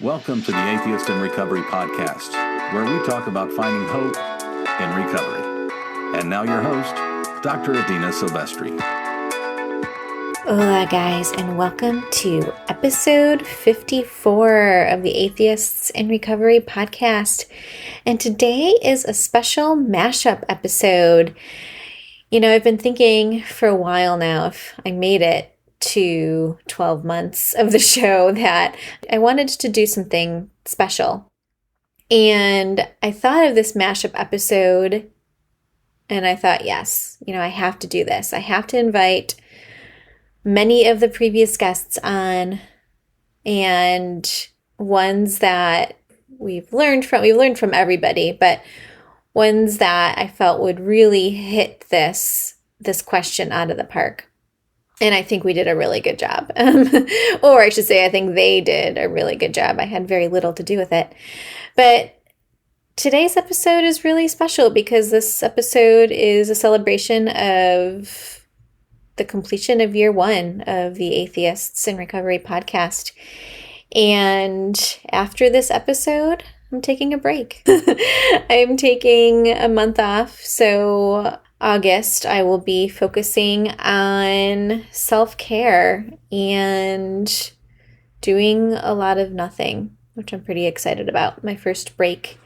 Welcome to the Atheist in Recovery podcast, where we talk about finding hope in recovery. And now your host, Dr. Edina Silvestri. Hola guys, and welcome to episode 54 of the Atheists in Recovery podcast. And today is a special mashup episode. You know, I've been thinking for a while now, if I made it to 12 months of the show, that I wanted to do something special. And I thought of this mashup episode, and I thought, yes, I have to do this. I have to invite many of the previous guests on, and ones that we've learned from everybody, but ones that I felt would really hit this question out of the park. And I think we did a really good job. Or I should say, I think they did a really good job. I had very little to do with it. But today's episode is really special because this episode is a celebration of the completion of year 1 of the Atheists in Recovery podcast. And after this episode, I'm taking a break. I'm taking a month off. So August, I will be focusing on self-care and doing a lot of nothing, which I'm pretty excited about. My first break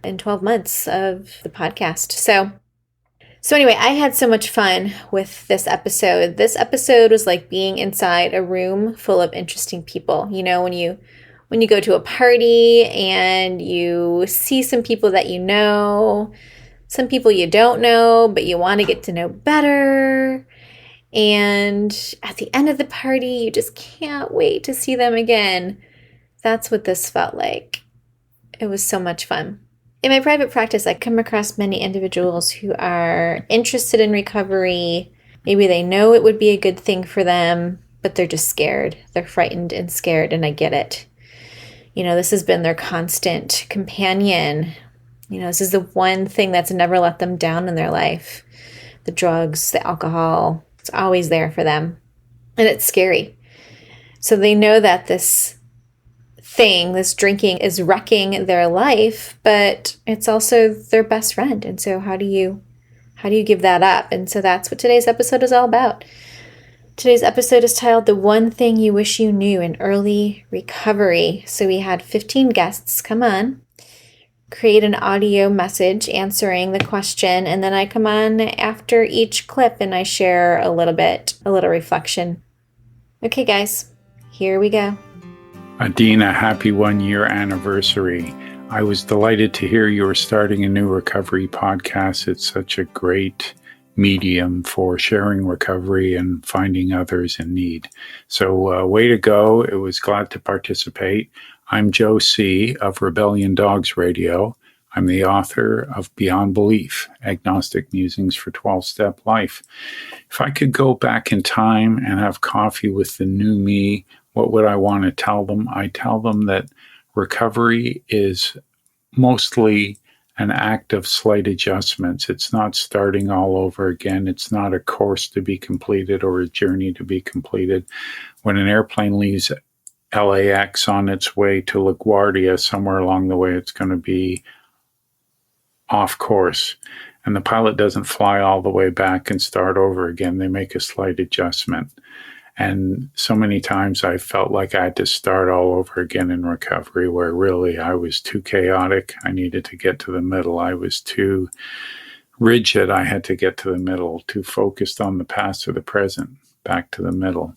in 12 months of the podcast. So anyway, I had so much fun with this episode. This episode was like being inside a room full of interesting people. You know, when you go to a party and you see some people that you know, some people you don't know, but you want to get to know better. And at the end of the party, you just can't wait to see them again. That's what this felt like. It was so much fun. In my private practice, I come across many individuals who are interested in recovery. Maybe they know it would be a good thing for them, but they're just scared. They're frightened and scared, and I get it. This has been their constant companion. This is the one thing that's never let them down in their life. The drugs, the alcohol, it's always there for them. And it's scary. So they know that this drinking is wrecking their life, but it's also their best friend. And so how do you give that up? And so that's what today's episode is all about. Today's episode is titled The One Thing You Wish You Knew in Early Recovery. So we had 15 guests come on, create an audio message answering the question, and then I come on after each clip and I share a little reflection. Okay, guys, here we go. Edina, happy 1-year anniversary. I was delighted to hear you were starting a new recovery podcast. It's such a great medium for sharing recovery and finding others in need. So way to go. It was glad to participate. I'm Joe C. of Rebellion Dogs Radio. I'm the author of Beyond Belief, Agnostic Musings for 12-Step Life. If I could go back in time and have coffee with the new me, what would I want to tell them? I tell them that recovery is mostly an act of slight adjustments. It's not starting all over again. It's not a course to be completed or a journey to be completed. When an airplane leaves LAX on its way to LaGuardia, somewhere along the way, it's going to be off course. And the pilot doesn't fly all the way back and start over again. They make a slight adjustment. And so many times I felt like I had to start all over again in recovery, where really I was too chaotic. I needed to get to the middle. I was too rigid. I had to get to the middle, too focused on the past or the present, back to the middle.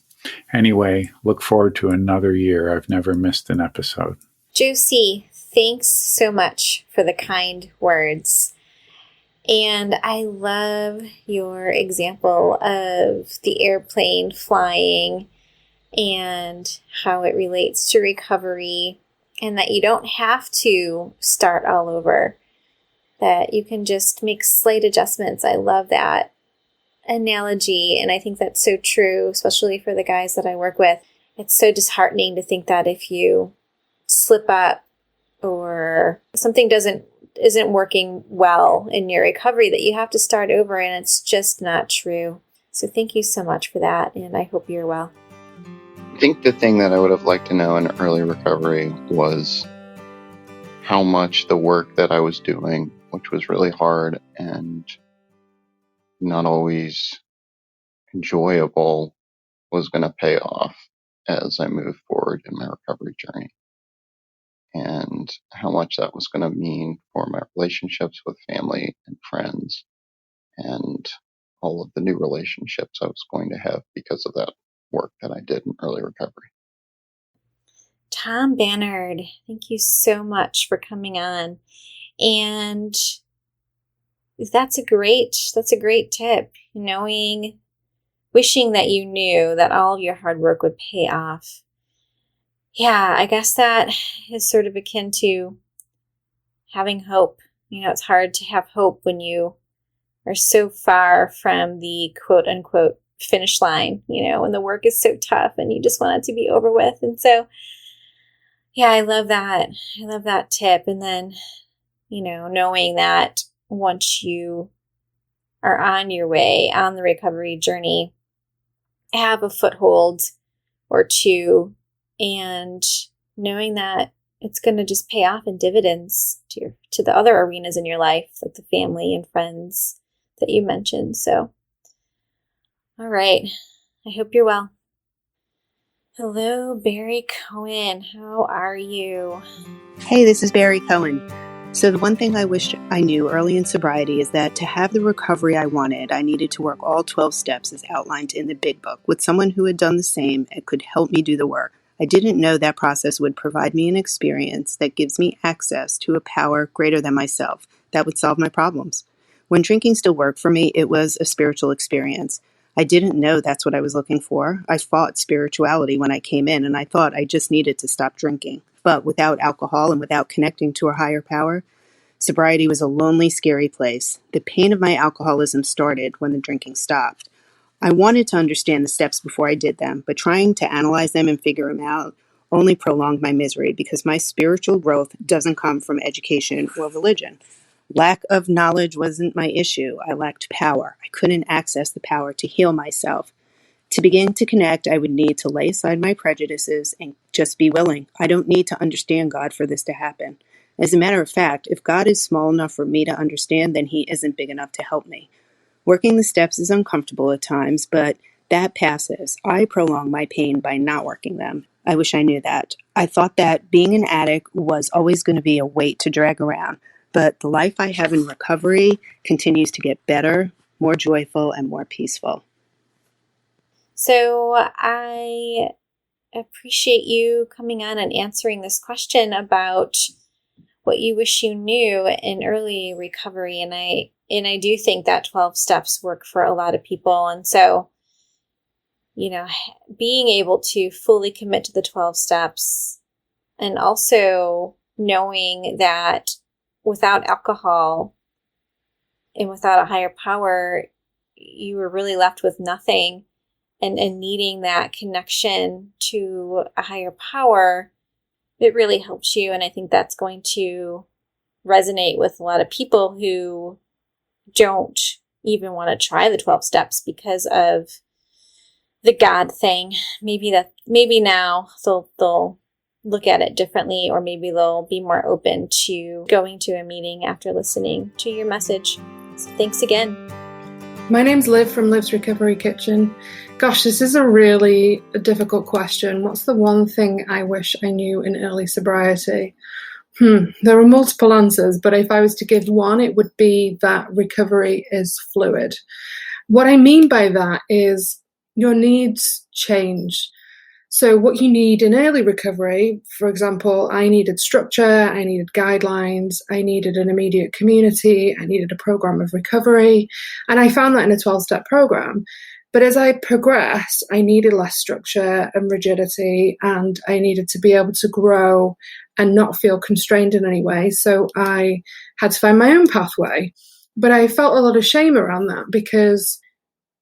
Anyway, look forward to another year. I've never missed an episode. Josie, thanks so much for the kind words. And I love your example of the airplane flying and how it relates to recovery, and that you don't have to start all over, that you can just make slight adjustments. I love that analogy, and I think that's so true, especially for the guys that I work with. It's so disheartening to think that if you slip up or something isn't working well in your recovery, that you have to start over, and it's just not true. So thank you so much for that, and I hope you're well. I think the thing that I would have liked to know in early recovery was how much the work that I was doing, which was really hard and not always enjoyable, was going to pay off as I moved forward in my recovery journey, and how much that was going to mean for my relationships with family and friends and all of the new relationships I was going to have because of that work that I did in early recovery. Tom Bannard, thank you so much for coming on. And that's a great tip. Wishing that you knew that all of your hard work would pay off. Yeah, I guess that is sort of akin to having hope. It's hard to have hope when you are so far from the quote unquote finish line, when the work is so tough and you just want it to be over with. And so, yeah, I love that. I love that tip. And then, knowing that once you are on your way on the recovery journey, have a foothold or two, and knowing that it's going to just pay off in dividends to the other arenas in your life, like the family and friends that you mentioned. So, all right. I hope you're well. Hello, Barry Cohen. How are you? Hey, this is Barry Cohen. So the one thing I wish I knew early in sobriety is that to have the recovery I wanted, I needed to work all 12 steps as outlined in the big book with someone who had done the same and could help me do the work. I didn't know that process would provide me an experience that gives me access to a power greater than myself that would solve my problems. When drinking still worked for me, it was a spiritual experience. I didn't know that's what I was looking for. I fought spirituality when I came in, and I thought I just needed to stop drinking. But without alcohol and without connecting to a higher power, sobriety was a lonely, scary place. The pain of my alcoholism started when the drinking stopped. I wanted to understand the steps before I did them, but trying to analyze them and figure them out only prolonged my misery because my spiritual growth doesn't come from education or religion. Lack of knowledge wasn't my issue. I lacked power. I couldn't access the power to heal myself. To begin to connect, I would need to lay aside my prejudices and just be willing. I don't need to understand God for this to happen. As a matter of fact, if God is small enough for me to understand, then he isn't big enough to help me. Working the steps is uncomfortable at times, but that passes. I prolong my pain by not working them. I wish I knew that. I thought that being an addict was always going to be a weight to drag around, but the life I have in recovery continues to get better, more joyful, and more peaceful. So I appreciate you coming on and answering this question about what you wish you knew in early recovery. And I do think that 12 steps work for a lot of people. And so, being able to fully commit to the 12 steps and also knowing that without alcohol and without a higher power, you were really left with nothing. And needing that connection to a higher power, it really helps you. And I think that's going to resonate with a lot of people who don't even want to try the 12 steps because of the God thing. Maybe now they'll look at it differently, or maybe they'll be more open to going to a meeting after listening to your message. So thanks again. My name's Liv from Liv's Recovery Kitchen. Gosh, this is a really difficult question. What's the one thing I wish I knew in early sobriety? There are multiple answers, but if I was to give one, it would be that recovery is fluid. What I mean by that is your needs change. So what you need in early recovery, for example, I needed structure, I needed guidelines, I needed an immediate community, I needed a program of recovery, and I found that in a 12-step program. But as I progressed, I needed less structure and rigidity, and I needed to be able to grow and not feel constrained in any way. So I had to find my own pathway. But I felt a lot of shame around that because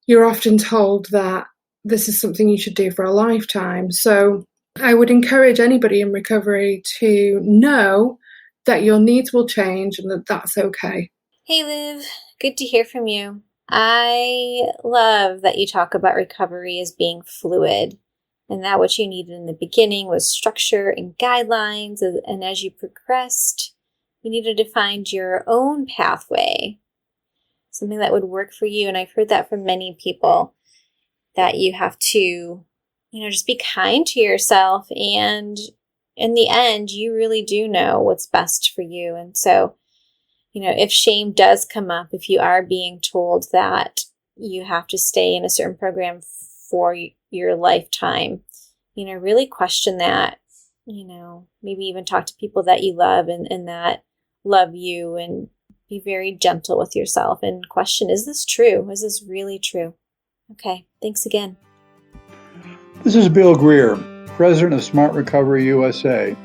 you're often told that this is something you should do for a lifetime. So I would encourage anybody in recovery to know that your needs will change and that that's okay. Hey, Liv. Good to hear from you. I love that you talk about recovery as being fluid and that what you needed in the beginning was structure and guidelines. And as you progressed, you needed to find your own pathway, something that would work for you. And I've heard that from many people, that you have to, just be kind to yourself. And in the end, you really do know what's best for you. And so, if shame does come up, if you are being told that you have to stay in a certain program for your lifetime, really question that, maybe even talk to people that you love and that love you, and be very gentle with yourself and question, is this true? Is this really true? Okay, thanks again. This is Bill Greer, President of Smart Recovery USA.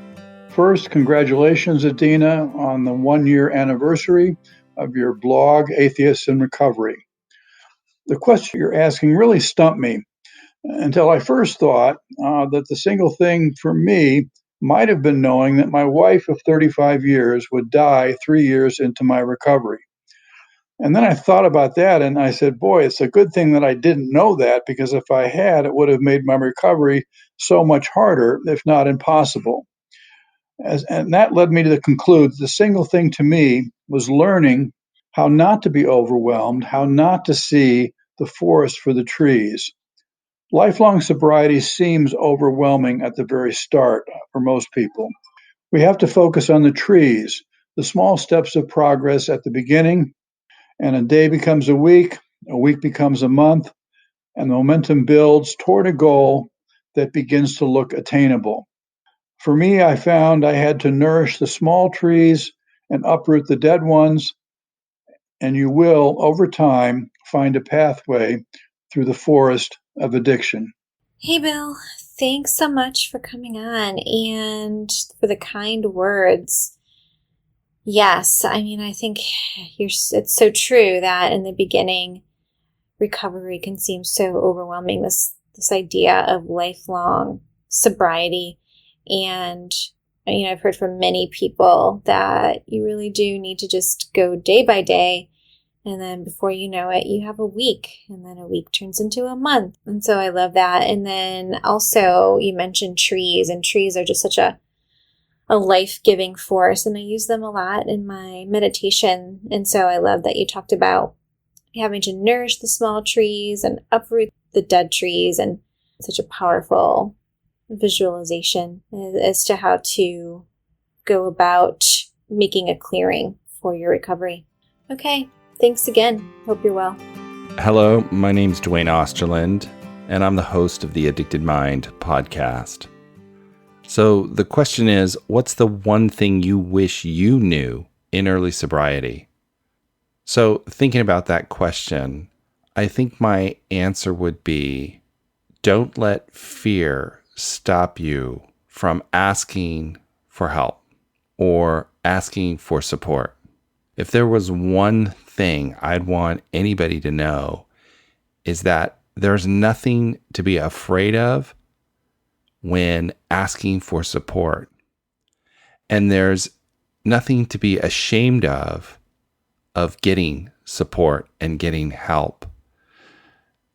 First, congratulations, Adina, on the 1-year anniversary of your blog, Atheists in Recovery. The question you're asking really stumped me until I first thought that the single thing for me might have been knowing that my wife of 35 years would die 3 years into my recovery. And then I thought about that and I said, boy, it's a good thing that I didn't know that, because if I had, it would have made my recovery so much harder, if not impossible. And that led me to conclude the single thing to me was learning how not to be overwhelmed, how not to see the forest for the trees. Lifelong sobriety seems overwhelming at the very start for most people. We have to focus on the trees, the small steps of progress at the beginning, and a day becomes a week becomes a month, and the momentum builds toward a goal that begins to look attainable. For me, I found I had to nourish the small trees and uproot the dead ones, and you will, over time, find a pathway through the forest of addiction. Hey, Bill, thanks so much for coming on and for the kind words. Yes, I think it's so true that in the beginning, recovery can seem so overwhelming, this idea of lifelong sobriety. And, I've heard from many people that you really do need to just go day by day. And then before you know it, you have a week, and then a week turns into a month. And so I love that. And then also you mentioned trees, and trees are just such a life-giving force. And I use them a lot in my meditation. And so I love that you talked about having to nourish the small trees and uproot the dead trees, and such a powerful visualization as to how to go about making a clearing for your recovery. Okay, thanks again. Hope you're well. Hello, my name's Duane Osterlund, and I'm the host of the Addicted Mind podcast. So the question is, what's the one thing you wish you knew in early sobriety? So thinking about that question, I think my answer would be, don't let fear stop you from asking for help or asking for support. If there was one thing I'd want anybody to know, is that there's nothing to be afraid of when asking for support. And there's nothing to be ashamed of getting support and getting help.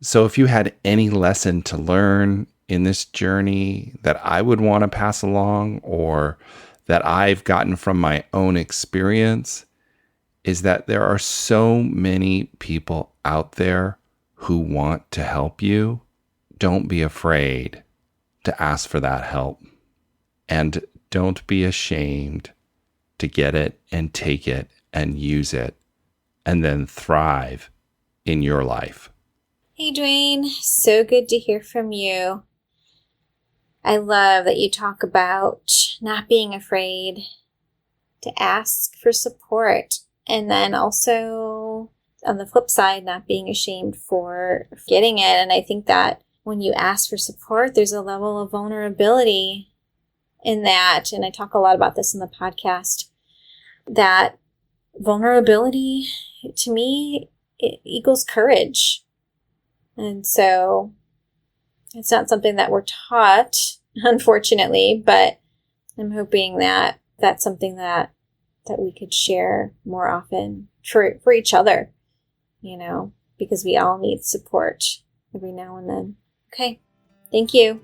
So if you had any lesson to learn in this journey that I would want to pass along, or that I've gotten from my own experience, is that there are so many people out there who want to help you. Don't be afraid to ask for that help. And don't be ashamed to get it and take it and use it, and then thrive in your life. Hey, Duane, so good to hear from you. I love that you talk about not being afraid to ask for support, and then also on the flip side, not being ashamed for getting it. And I think that when you ask for support, there's a level of vulnerability in that. And I talk a lot about this in the podcast, that vulnerability to me, it equals courage. And so it's not something that we're taught, unfortunately, but I'm hoping that that's something that we could share more often for each other, because we all need support every now and then. Okay. Thank you.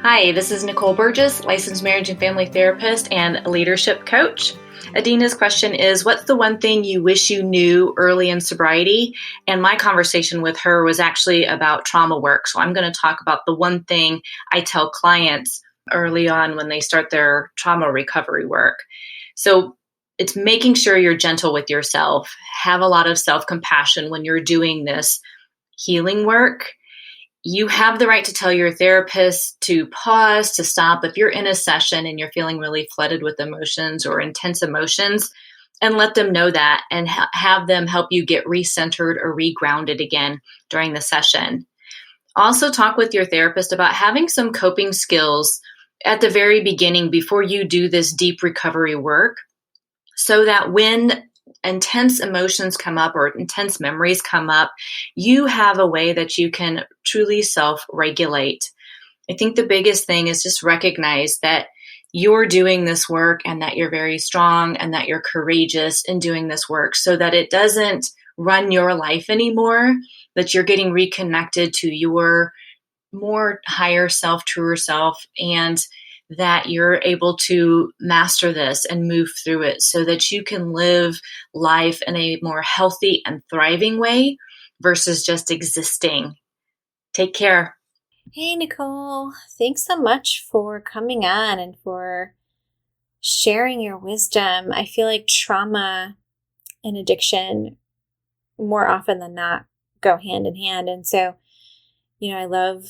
Hi, this is Nicole Burgess, licensed marriage and family therapist and leadership coach. Adina's question is, what's the one thing you wish you knew early in sobriety? And my conversation with her was actually about trauma work. So I'm going to talk about the one thing I tell clients early on when they start their trauma recovery work. So it's making sure you're gentle with yourself. Have a lot of self-compassion when you're doing this healing work. You have the right to tell your therapist to pause, to stop if you're in a session and you're feeling really flooded with emotions or intense emotions, and let them know that and have them help you get recentered or regrounded again during the session. Also talk with your therapist about having some coping skills at the very beginning before you do this deep recovery work, so that when intense emotions come up or intense memories come up, you have a way that you can truly self-regulate. I think the biggest thing is just recognize that you're doing this work and that you're very strong and that you're courageous in doing this work, so that it doesn't run your life anymore, that you're getting reconnected to your more higher self, truer self, and that you're able to master this and move through it so that you can live life in a more healthy and thriving way versus just existing. Take care. Hey, Nicole. Thanks so much for coming on and for sharing your wisdom. I feel like trauma and addiction more often than not go hand in hand. And so, I love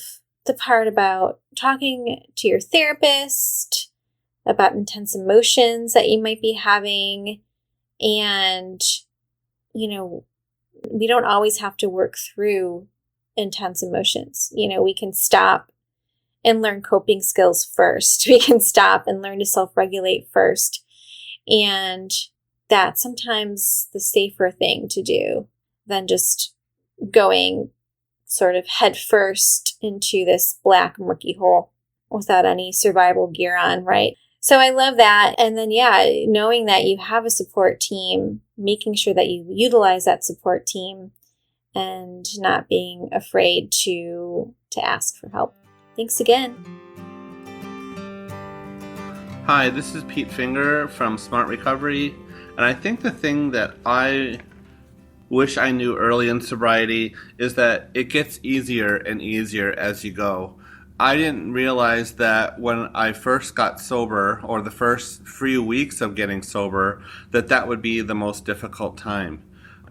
the part about talking to your therapist about intense emotions that you might be having. And, we don't always have to work through intense emotions. We can stop and learn coping skills first. We can stop and learn to self-regulate first. And that's sometimes the safer thing to do than just going sort of head first into this black murky hole without any survival gear on, right? So I love that. And then, knowing that you have a support team, making sure that you utilize that support team and not being afraid to ask for help. Thanks again. Hi, this is Pete Finger from Smart Recovery. And I think the thing that I wish I knew early in sobriety is that it gets easier and easier as you go. I didn't realize that when I first got sober, or the first few weeks of getting sober, that would be the most difficult time.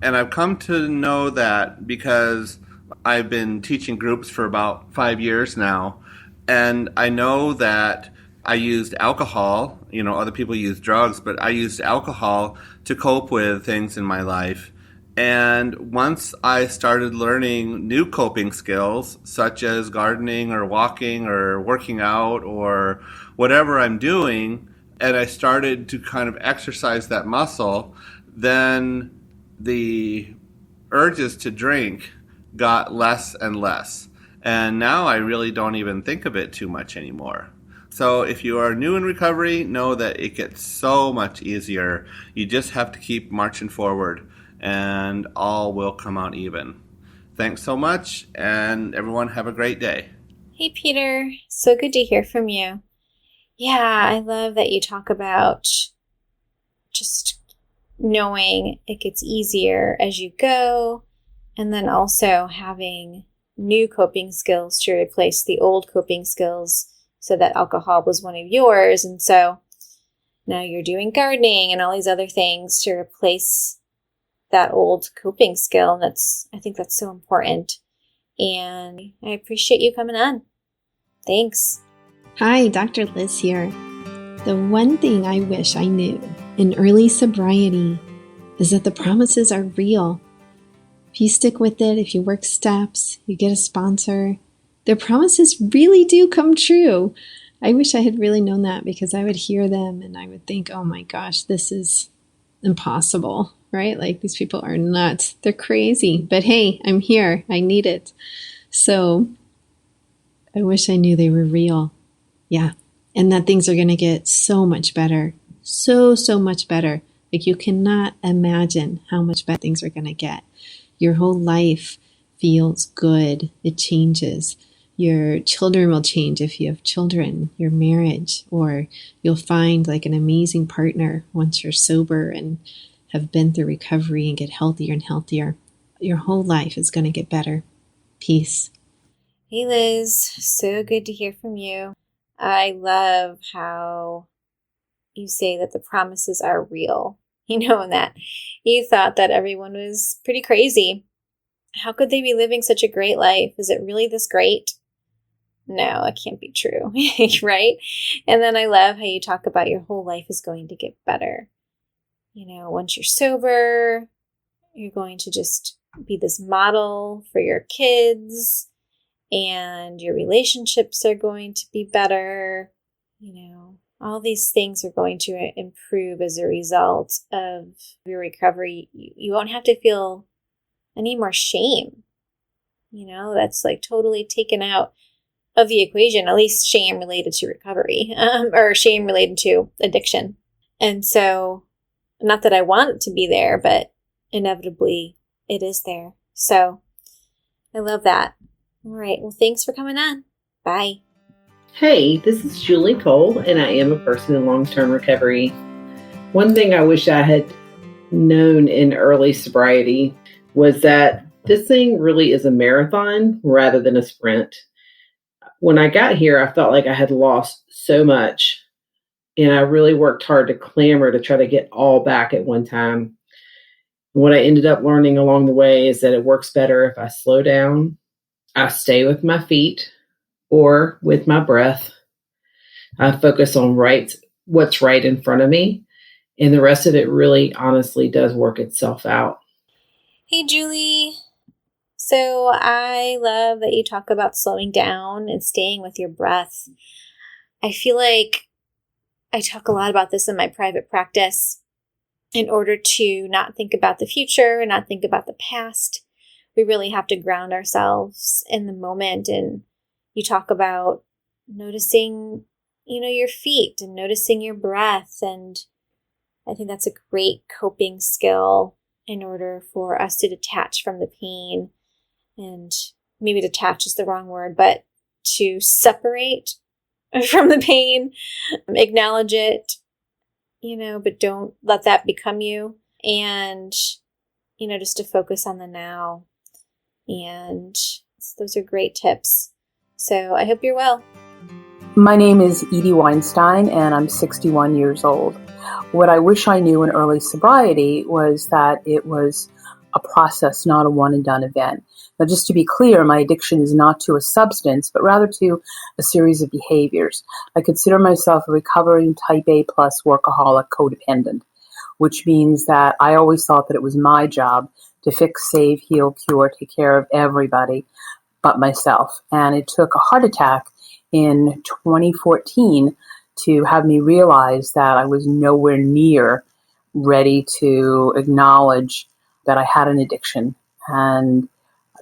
And I've come to know that because I've been teaching groups for about 5 years now, and I know that I used alcohol. Other people use drugs, but I used alcohol to cope with things in my life. And once I started learning new coping skills, such as gardening or walking or working out or whatever I'm doing, and I started to kind of exercise that muscle, then the urges to drink got less and less. And now I really don't even think of it too much anymore. So if you are new in recovery, know that it gets so much easier. You just have to keep marching forward, and all will come out even. Thanks so much, and everyone have a great day. Hey, Peter. So good to hear from you. Yeah, I love that you talk about just knowing it gets easier as you go, and then also having new coping skills to replace the old coping skills, so that alcohol was one of yours. And so now you're doing gardening and all these other things to replace that old coping skill. And I think that's so important. And I appreciate you coming on. Thanks. Hi, Dr. Liz here. The one thing I wish I knew in early sobriety is that the promises are real. If you stick with it, if you work steps, you get a sponsor, their promises really do come true. I wish I had really known that, because I would hear them and I would think, oh my gosh, this is impossible, right? Like, these people are nuts. They're crazy. But hey, I'm here. I need it. So I wish I knew they were real. Yeah. And that things are going to get so much better. So much better. Like, you cannot imagine how much better things are going to get. Your whole life feels good. It changes. Your children will change if you have children, your marriage, or you'll find like an amazing partner once you're sober and have been through recovery and get healthier and healthier. Your whole life is going to get better. Peace. Hey Liz, so good to hear from you. I love how you say that the promises are real. And that you thought that everyone was pretty crazy. How could they be living such a great life? Is it really this great? No, it can't be true, right? And then I love how you talk about your whole life is going to get better. Once you're sober, you're going to just be this model for your kids, and your relationships are going to be better. All these things are going to improve as a result of your recovery. You won't have to feel any more shame. That's like totally taken out of the equation, at least shame related to recovery, or shame related to addiction. And so, not that I want it to be there, but inevitably it is there. So I love that. All right. Well, thanks for coming on. Bye. Hey, this is Julie Cole, and I am a person in long-term recovery. One thing I wish I had known in early sobriety was that this thing really is a marathon rather than a sprint. When I got here, I felt like I had lost so much, and I really worked hard to clamor to try to get all back at one time. What I ended up learning along the way is that it works better if I slow down, I stay with my feet, or with my breath. I focus on what's right in front of me, and the rest of it really honestly does work itself out. Hey, Julie. So I love that you talk about slowing down and staying with your breath. I feel like I talk a lot about this in my private practice. In order to not think about the future and not think about the past, we really have to ground ourselves in the moment. And you talk about noticing, your feet and noticing your breath. And I think that's a great coping skill in order for us to detach from the pain. And maybe detach is the wrong word, but to separate from the pain, acknowledge it, but don't let that become you. And, just to focus on the now. And those are great tips. So I hope you're well. My name is Edie Weinstein, and I'm 61 years old. What I wish I knew in early sobriety was that it was a process, not a one-and-done event. Now, just to be clear, my addiction is not to a substance, but rather to a series of behaviors. I consider myself a recovering type A plus workaholic codependent, which means that I always thought that it was my job to fix, save, heal, cure, take care of everybody but myself. And it took a heart attack in 2014 to have me realize that I was nowhere near ready to acknowledge that I had an addiction. And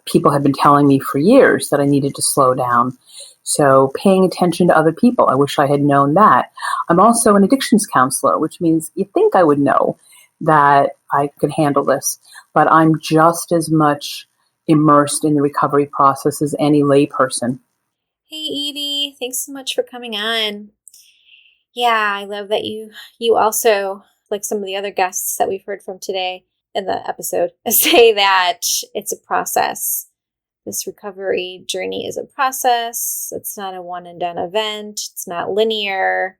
people had been telling me for years that I needed to slow down. So paying attention to other people, I wish I had known that. I'm also an addictions counselor, which means you think I would know that I could handle this, but I'm just as much immersed in the recovery process as any layperson. Hey, Edie, thanks so much for coming on. Yeah, I love that you also, like some of the other guests that we've heard from today in the episode, say that it's a process. This recovery journey is a process. It's not a one and done event. It's not linear.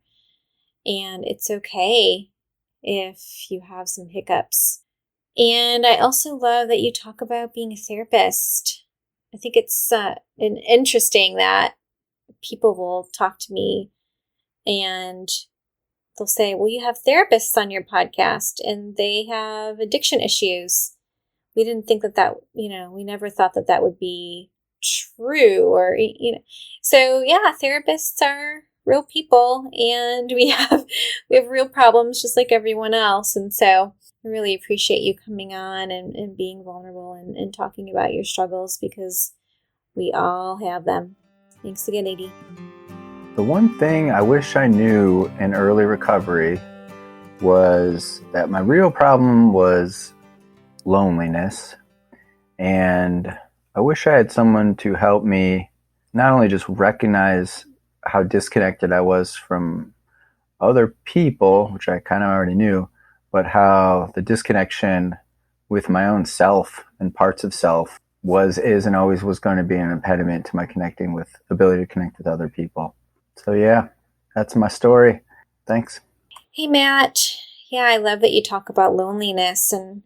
And it's okay if you have some hiccups. And I also love that you talk about being a therapist. I think it's interesting that people will talk to me and they'll say, well, you have therapists on your podcast and they have addiction issues. We didn't think that, we never thought that would be true or, So yeah, therapists are real people and we have real problems just like everyone else. And so I really appreciate you coming on and being vulnerable and talking about your struggles because we all have them. Thanks again, Edie. The one thing I wish I knew in early recovery was that my real problem was loneliness. And I wish I had someone to help me not only just recognize how disconnected I was from other people, which I kind of already knew, but how the disconnection with my own self and parts of self is, and always was going to be an impediment to my ability to connect with other people. So yeah, that's my story. Thanks. Hey, Matt. Yeah, I love that you talk about loneliness and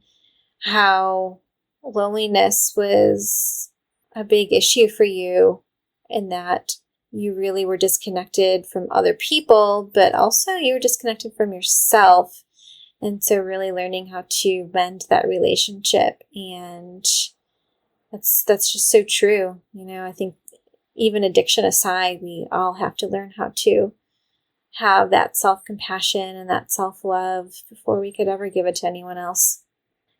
how loneliness was a big issue for you, and that you really were disconnected from other people, but also you were disconnected from yourself. And so really learning how to mend that relationship. And that's just so true. I think even addiction aside, we all have to learn how to have that self-compassion and that self-love before we could ever give it to anyone else.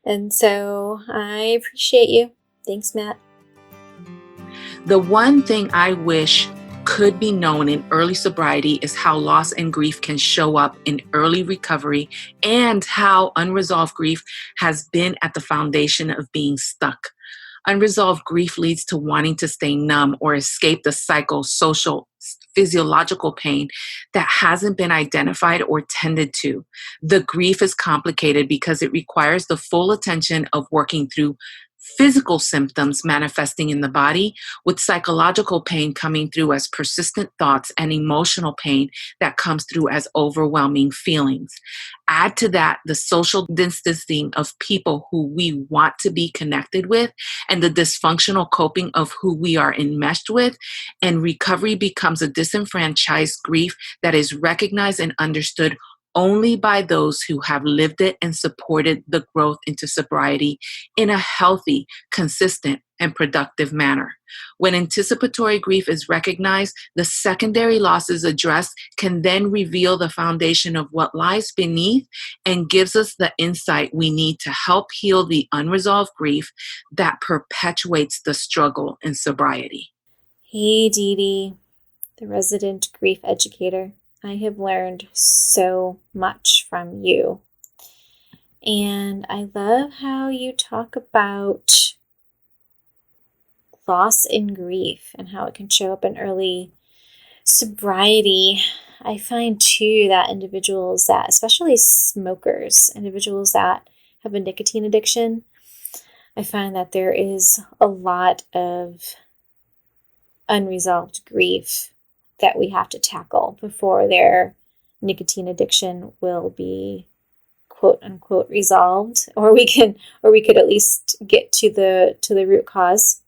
And so I appreciate you. Thanks, Matt. The one thing I wish could be known in early sobriety is how loss and grief can show up in early recovery, and how unresolved grief has been at the foundation of being stuck. Unresolved grief leads to wanting to stay numb or escape the psychosocial, physiological pain that hasn't been identified or tended to. The grief is complicated because it requires the full attention of working through physical symptoms manifesting in the body, with psychological pain coming through as persistent thoughts and emotional pain that comes through as overwhelming feelings. Add to that the social distancing of people who we want to be connected with and the dysfunctional coping of who we are enmeshed with, and recovery becomes a disenfranchised grief that is recognized and understood only by those who have lived it and supported the growth into sobriety in a healthy, consistent, and productive manner. When anticipatory grief is recognized, the secondary losses addressed can then reveal the foundation of what lies beneath and gives us the insight we need to help heal the unresolved grief that perpetuates the struggle in sobriety. Hey, Edie, the resident grief educator. I have learned so much from you. And I love how you talk about loss and grief and how it can show up in early sobriety. I find too that individuals that, especially smokers, individuals that have a nicotine addiction, I find that there is a lot of unresolved grief that we have to tackle before their nicotine addiction will be quote unquote resolved, or we could at least get to the root cause.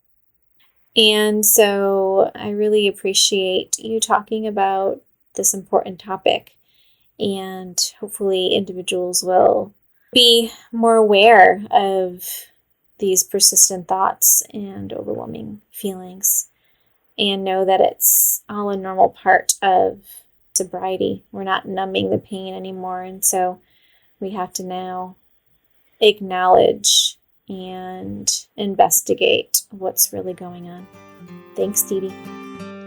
And so I really appreciate you talking about this important topic, and hopefully individuals will be more aware of these persistent thoughts and overwhelming feelings, and know that it's all a normal part of sobriety. We're not numbing the pain anymore, and so we have to now acknowledge and investigate what's really going on. Thanks, Edie.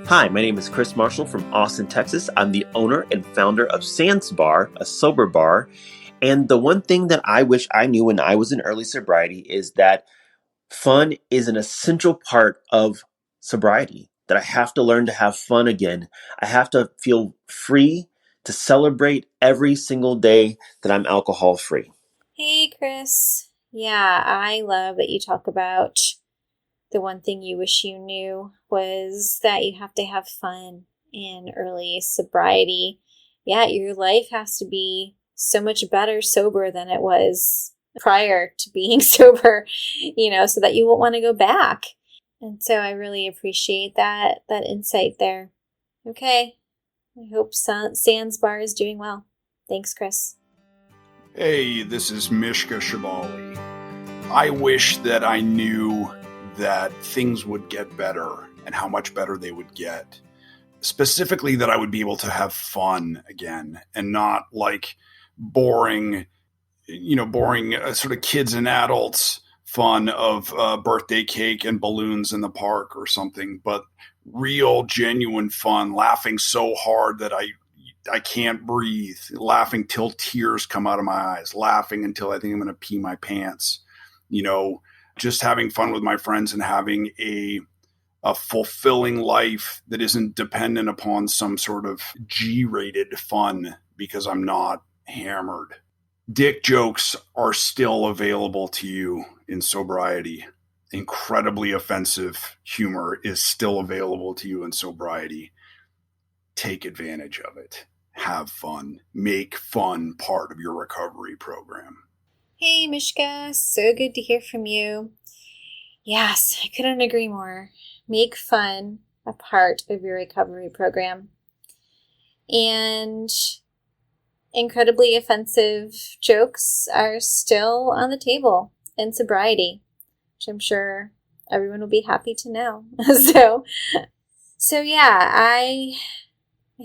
Hi, my name is Chris Marshall from Austin, Texas. I'm the owner and founder of Sands Bar, a sober bar. And the one thing that I wish I knew when I was in early sobriety is that fun is an essential part of sobriety, that I have to learn to have fun again. I have to feel free to celebrate every single day that I'm alcohol free. Hey, Chris. Yeah, I love that you talk about the one thing you wish you knew was that you have to have fun in early sobriety. Yeah, your life has to be so much better sober than it was prior to being sober, so that you won't want to go back. And so I really appreciate that insight there. Okay. I hope Sands Bar is doing well. Thanks, Chris. Hey, this is Mishka Shivali. I wish that I knew that things would get better and how much better they would get. Specifically, that I would be able to have fun again and not like boring sort of kids and adults fun of birthday cake and balloons in the park or something, but real, genuine fun, laughing so hard that I can't breathe, laughing till tears come out of my eyes, laughing until I think I'm going to pee my pants, just having fun with my friends and having a a fulfilling life that isn't dependent upon some sort of G-rated fun because I'm not hammered. Dick jokes are still available to you in sobriety. Incredibly offensive humor is still available to you in sobriety. Take advantage of it. Have fun. Make fun part of your recovery program. Hey, Mishka. So good to hear from you. Yes, I couldn't agree more. Make fun a part of your recovery program. And incredibly offensive jokes are still on the table in sobriety, which I'm sure everyone will be happy to know. So yeah, I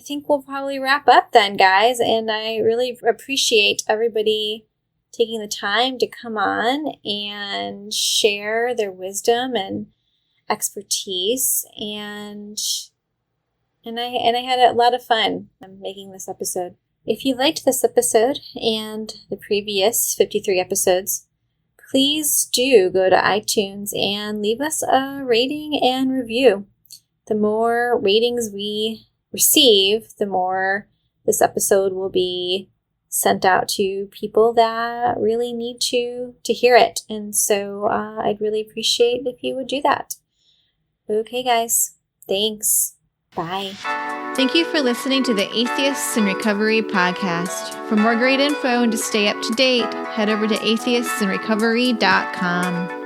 think we'll probably wrap up then, guys. And I really appreciate everybody taking the time to come on and share their wisdom and expertise. And I had a lot of fun making this episode. If you liked this episode and the previous 53 episodes, please do go to iTunes and leave us a rating and review. The more ratings we receive, the more this episode will be sent out to people that really need to hear it. And so I'd really appreciate if you would do that. Okay, guys. Thanks. Bye. Thank you for listening to the Atheists in Recovery podcast. For more great info and to stay up to date, head over to atheistsandrecovery.com.